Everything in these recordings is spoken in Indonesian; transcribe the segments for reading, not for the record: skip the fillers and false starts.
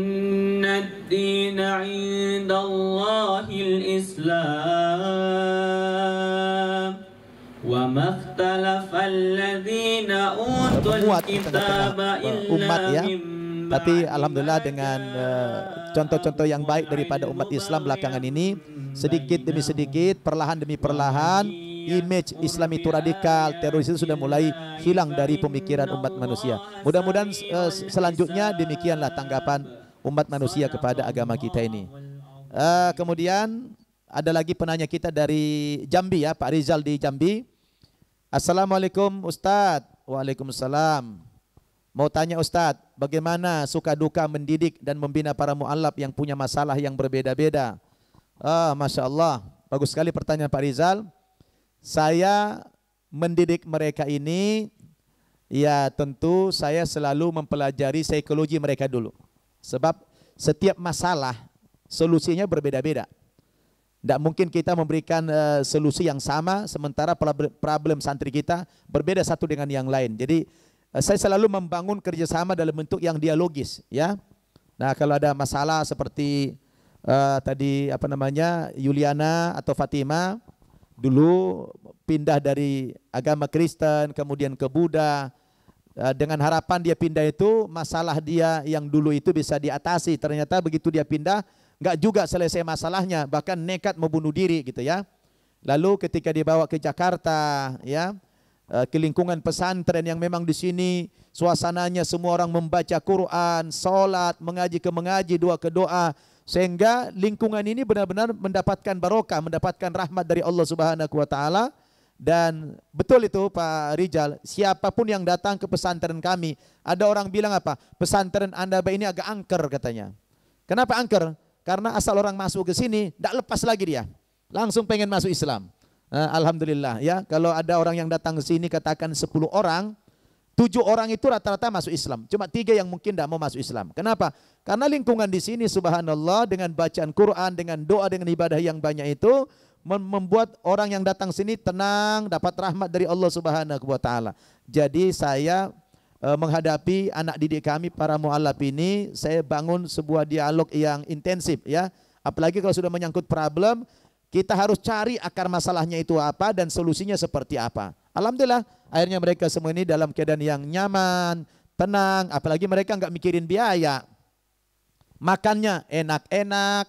Inna ad-dina 'indallahil Islam. Wa makhtalafa alladhina utul kitaba umat illa ya. Tapi alhamdulillah dengan contoh-contoh yang baik daripada umat Islam belakangan ini, sedikit demi sedikit, perlahan demi perlahan, image Islam itu radikal, teroris itu sudah mulai hilang dari pemikiran umat manusia. Mudah-mudahan selanjutnya demikianlah tanggapan umat manusia kepada agama kita ini. Kemudian ada lagi penanya kita dari Jambi ya, Pak Rizal di Jambi. Assalamualaikum Ustadz. Waalaikumsalam. Mau tanya Ustadz, bagaimana suka duka mendidik dan membina para mu'allaf yang punya masalah yang berbeda-beda? Masya Allah, bagus sekali pertanyaan Pak Rizal. Saya mendidik mereka ini, ya tentu saya selalu mempelajari psikologi mereka dulu. Sebab setiap masalah solusinya berbeda-beda. Tidak mungkin kita memberikan solusi yang sama sementara problem santri kita berbeda satu dengan yang lain. Jadi saya selalu membangun kerjasama dalam bentuk yang dialogis, ya. Nah kalau ada masalah seperti tadi apa namanya Yuliana atau Fatima dulu pindah dari agama Kristen kemudian ke Buddha, dengan harapan dia pindah itu masalah dia yang dulu itu bisa diatasi. Ternyata begitu dia pindah nggak juga selesai masalahnya, bahkan nekat mau bunuh diri gitu ya. Lalu ketika dibawa ke Jakarta ya, ke lingkungan pesantren yang memang di sini suasananya semua orang membaca Quran, sholat, mengaji ke mengaji, doa ke doa, sehingga lingkungan ini benar-benar mendapatkan barokah, mendapatkan rahmat dari Allah Subhanahu wa taala. Dan betul itu Pak Rizal, siapapun yang datang ke pesantren kami, ada orang bilang apa? Pesantren Anda ini agak angker katanya. Kenapa angker? Karena asal orang masuk ke sini, tidak lepas lagi dia, langsung pengen masuk Islam. Alhamdulillah ya, kalau ada orang yang datang ke sini katakan 10 orang, 7 orang itu rata-rata masuk Islam. Cuma 3 yang mungkin tidak mau masuk Islam. Kenapa? Karena lingkungan di sini subhanallah dengan bacaan Quran, dengan doa, dengan ibadah yang banyak itu membuat orang yang datang sini tenang, dapat rahmat dari Allah Subhanahu wa taala. Jadi saya menghadapi anak didik kami para mu'allaf ini, saya bangun sebuah dialog yang intensif ya. Apalagi kalau sudah menyangkut problem, kita harus cari akar masalahnya itu apa dan solusinya seperti apa. Alhamdulillah akhirnya mereka semua ini dalam keadaan yang nyaman, tenang, apalagi mereka nggak mikirin biaya. Makannya enak-enak,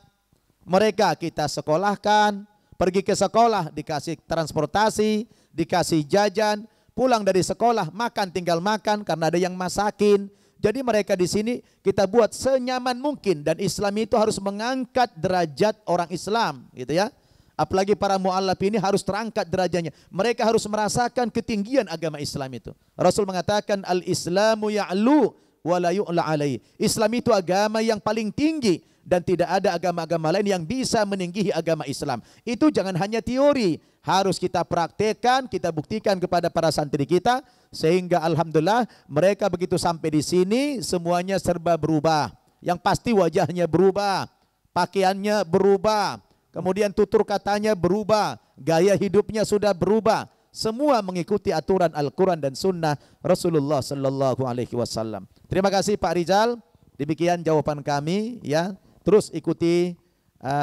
mereka kita sekolahkan, pergi ke sekolah dikasih transportasi, dikasih jajan, pulang dari sekolah makan tinggal makan karena ada yang masakin. Jadi mereka di sini kita buat senyaman mungkin, dan Islam itu harus mengangkat derajat orang Islam gitu ya. Apalagi para mu'allaf ini harus terangkat derajatnya. Mereka harus merasakan ketinggian agama Islam itu. Rasul mengatakan al-Islamu ya'lu wa la yu'la alaihi. Islam itu agama yang paling tinggi dan tidak ada agama-agama lain yang bisa meninggihi agama Islam. Itu jangan hanya teori, harus kita praktekkan, kita buktikan kepada para santri kita, sehingga alhamdulillah mereka begitu sampai di sini semuanya serba berubah. Yang pasti wajahnya berubah, pakaiannya berubah, kemudian tutur katanya berubah, gaya hidupnya sudah berubah. Semua mengikuti aturan Al-Quran dan Sunnah Rasulullah Sallallahu Alaihi Wasallam. Terima kasih Pak Rizal. Demikian jawaban kami ya. Terus ikuti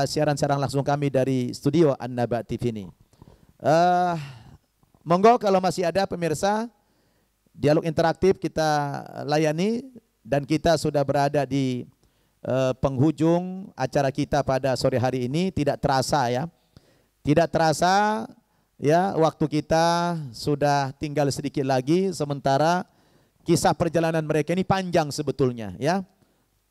siaran-siaran langsung kami dari studio An-Naba TV ini. Monggo kalau masih ada pemirsa, dialog interaktif kita layani, dan kita sudah berada di penghujung acara kita pada sore hari ini. Tidak terasa ya, tidak terasa ya, waktu kita sudah tinggal sedikit lagi, sementara kisah perjalanan mereka ini panjang sebetulnya ya.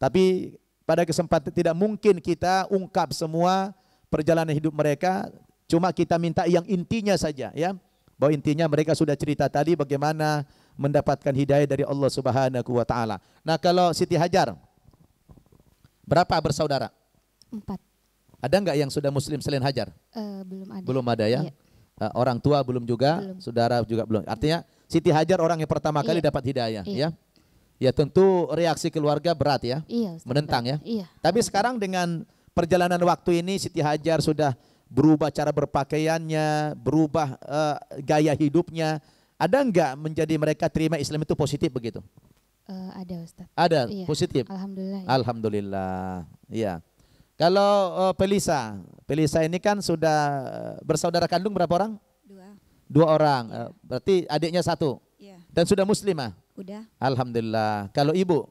Tapi pada kesempatan tidak mungkin kita ungkap semua perjalanan hidup mereka, cuma kita minta yang intinya saja ya. Bahwa intinya mereka sudah cerita tadi bagaimana mendapatkan hidayah dari Allah Subhanahu wa taala. Nah, kalau Siti Hajar berapa bersaudara? 4. Ada enggak yang sudah muslim selain Hajar? Belum ada. Belum ada ya? Iya. Orang tua belum juga, belum. saudara juga belum. Artinya Siti Hajar orang yang pertama kali dapat hidayah ya. Ya tentu reaksi keluarga berat ya, Iya, menentang ya. Iya. Tapi sekarang dengan perjalanan waktu ini Siti Hajar sudah berubah cara berpakaiannya, berubah gaya hidupnya. Ada enggak menjadi mereka terima Islam itu positif begitu? Ada Ustadz. Ada, Iya. positif. Alhamdulillah. Ya. Alhamdulillah. Iya. Kalau Pelisa ini kan sudah bersaudara kandung berapa orang? 2. 2 orang. Berarti adiknya 1. Iya. Dan sudah muslimah. Udah. Alhamdulillah. Kalau ibu?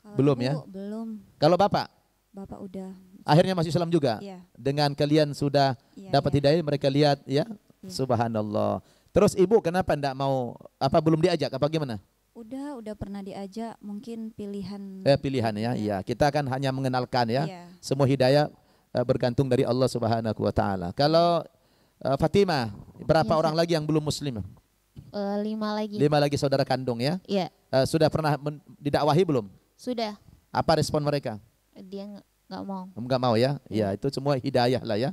Kalau Belum ibu, ya? Belum. Kalau bapak? Bapak udah. Akhirnya masih Islam juga. Iya. Dengan kalian sudah Iya, dapat iya. hidayah, mereka lihat ya. Iya. Subhanallah. Terus ibu kenapa enggak mau, apa belum diajak apa gimana? Udah pernah diajak, mungkin pilihan. Pilihan ya. Iya, kita kan hanya mengenalkan ya. Iya. Semua hidayah bergantung dari Allah Subhanahu wa taala. Kalau Fatimah, berapa Iya, orang lagi yang belum muslim? 5 lagi. 5 lagi saudara kandung ya. Iya, Sudah pernah didakwahi belum? sudah. Apa respon mereka? Dia nggak mau. Enggak mau ya? Ya, itu semua hidayah lah ya.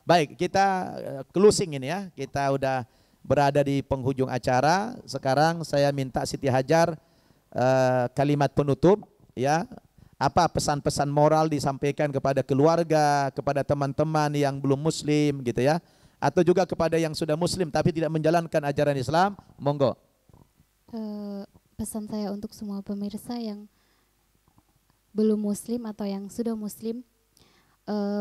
Baik, kita closing ini ya. Kita udah berada di penghujung acara. Sekarang saya minta Siti Hajar kalimat penutup ya. Apa pesan-pesan moral disampaikan kepada keluarga, kepada teman-teman yang belum muslim gitu ya. Atau juga kepada yang sudah muslim tapi tidak menjalankan ajaran Islam, monggo. Pesan saya untuk semua pemirsa yang belum muslim atau yang sudah muslim,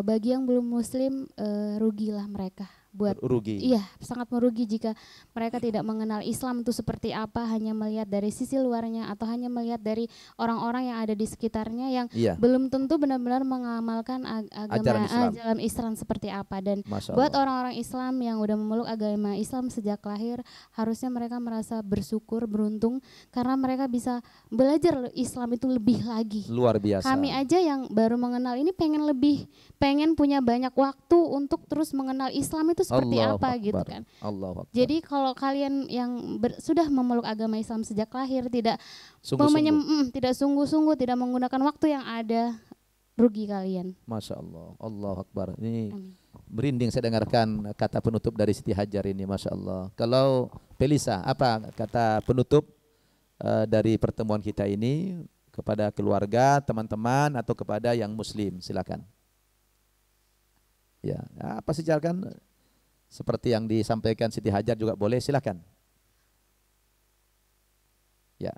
bagi yang belum muslim, rugilah mereka buat Rugi. iya, sangat merugi jika mereka tidak mengenal Islam itu seperti apa, hanya melihat dari sisi luarnya atau hanya melihat dari orang-orang yang ada di sekitarnya yang Iya. belum tentu benar-benar mengamalkan Ajaran Islam. ajaran Islam seperti apa. Dan Masya buat Allah. orang-orang Islam yang udah memeluk agama Islam sejak lahir, harusnya mereka merasa bersyukur, beruntung karena mereka bisa belajar Islam itu lebih lagi. Luar biasa. Kami aja yang baru mengenal ini pengen punya banyak waktu untuk terus mengenal Islam itu seperti Allahu apa Akbar. gitu kan. Allahu Akbar. Jadi kalau kalian yang sudah memeluk agama Islam sejak lahir tidak Sungguh-sungguh. tidak sungguh-sungguh, tidak menggunakan waktu yang ada, rugi kalian. Masya Allah. Allahu Akbar. Ini Amin. merinding saya dengarkan kata penutup dari Siti Hajar ini. Masya Allah. Kalau Pelisa, apa kata penutup dari pertemuan kita ini kepada keluarga, teman-teman atau kepada yang muslim? Silakan. Ya, apa sih kan seperti yang disampaikan Siti Hajar juga boleh, silakan. Ya.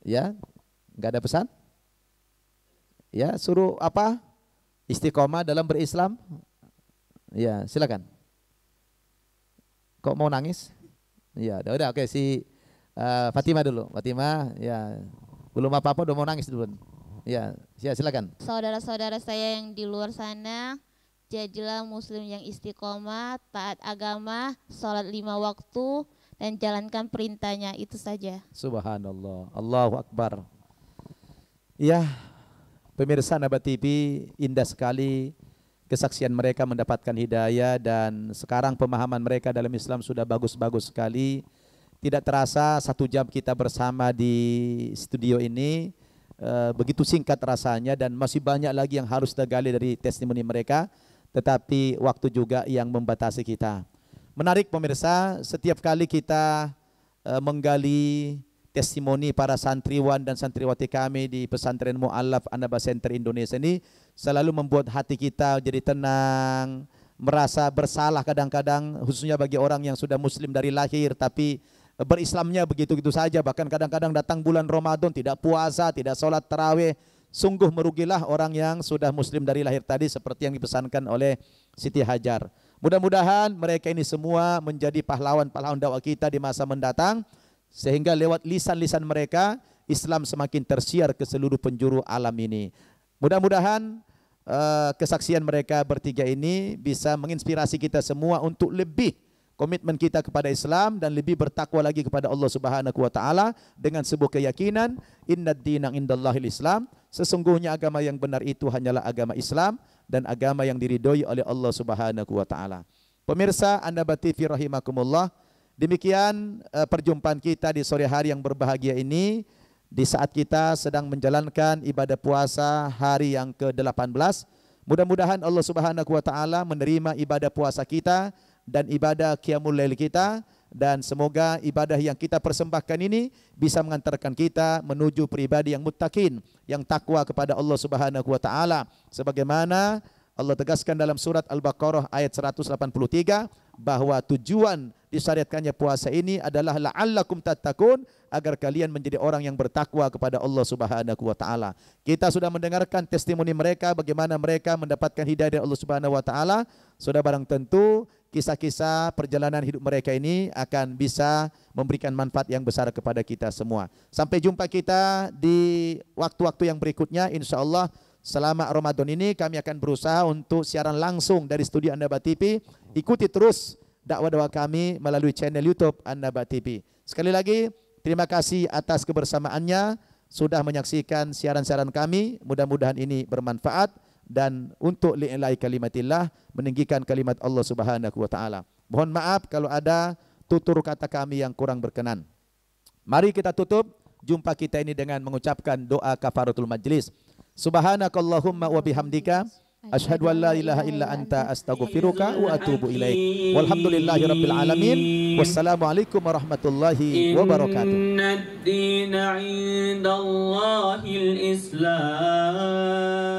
Ya, enggak ada pesan? Ya, suruh apa? Istiqomah dalam berislam. Ya, silakan. Kok mau nangis? Ya, udah oke si Fatimah dulu. Fatimah, ya belum apa-apa udah mau nangis dulu. Ya, silakan. Saudara-saudara saya yang di luar sana, jadilah muslim yang istiqomah, taat agama, sholat 5 waktu, dan jalankan perintahnya, itu saja. Subhanallah, Allahu Akbar. Ya, pemirsa Nabat TV, indah sekali kesaksian mereka mendapatkan hidayah dan sekarang pemahaman mereka dalam Islam sudah bagus-bagus sekali. Tidak terasa 1 jam kita bersama di studio ini, begitu singkat rasanya dan masih banyak lagi yang harus kita gali dari testimoni mereka. Tetapi waktu juga yang membatasi kita. Menarik pemirsa, setiap kali kita menggali testimoni para santriwan dan santriwati kami di Pesantren Mu'allaf An-Naba Center Indonesia ini selalu membuat hati kita jadi tenang, merasa bersalah kadang-kadang, khususnya bagi orang yang sudah muslim dari lahir tapi berislamnya begitu-gitu saja, bahkan kadang-kadang datang bulan Ramadan tidak puasa, tidak sholat tarawih. Sungguh merugilah orang yang sudah muslim dari lahir tadi seperti yang dipesankan oleh Siti Hajar. Mudah-mudahan mereka ini semua menjadi pahlawan-pahlawan dakwah kita di masa mendatang sehingga lewat lisan-lisan mereka Islam semakin tersiar ke seluruh penjuru alam ini. Mudah-mudahan kesaksian mereka bertiga ini bisa menginspirasi kita semua untuk lebih komitmen kita kepada Islam dan lebih bertakwa lagi kepada Allah Subhanahu wa taala dengan sebuah keyakinan innad dina indallahil Islam, sesungguhnya agama yang benar itu hanyalah agama Islam dan agama yang diridhoi oleh Allah Subhanahu wa taala. Pemirsa An-Naba TV rahimakumullah, demikian perjumpaan kita di sore hari yang berbahagia ini di saat kita sedang menjalankan ibadah puasa hari yang ke-18. Mudah-mudahan Allah Subhanahu wa taala menerima ibadah puasa kita dan ibadah qiyamul lail kita, dan semoga ibadah yang kita persembahkan ini bisa mengantarkan kita menuju pribadi yang muttaqin, yang takwa kepada Allah Subhanahu wa taala sebagaimana Allah tegaskan dalam surat Al-Baqarah ayat 183 bahwa tujuan disyariatkannya puasa ini adalah la'allakum tattaqun, agar kalian menjadi orang yang bertakwa kepada Allah Subhanahu wa taala. Kita sudah mendengarkan testimoni mereka bagaimana mereka mendapatkan hidayah dari Allah Subhanahu wa taala. Sudah barang tentu kisah-kisah perjalanan hidup mereka ini akan bisa memberikan manfaat yang besar kepada kita semua. Sampai jumpa kita di waktu-waktu yang berikutnya insyaallah. Selama Ramadan ini kami akan berusaha untuk siaran langsung dari studio An-Naba TV. Ikuti terus dakwah-dakwah kami melalui channel YouTube An-Naba TV. Sekali lagi terima kasih atas kebersamaannya, sudah menyaksikan siaran-siaran kami. Mudah-mudahan ini bermanfaat dan untuk li'ilai kalimatillah, meninggikan kalimat Allah Subhanahu wa taala. Mohon maaf kalau ada tutur kata kami yang kurang berkenan. Mari kita tutup jumpa kita ini dengan mengucapkan doa kafaratul majlis. Subhanakallahumma wa bihamdika asyhadu an la ilaha illa anta astaghfiruka wa atubu ilaik. Walhamdulillahi rabbil alamin. Wassalamualaikum warahmatullahi wabarakatuh. Inna ad-dina 'indallahil Islam.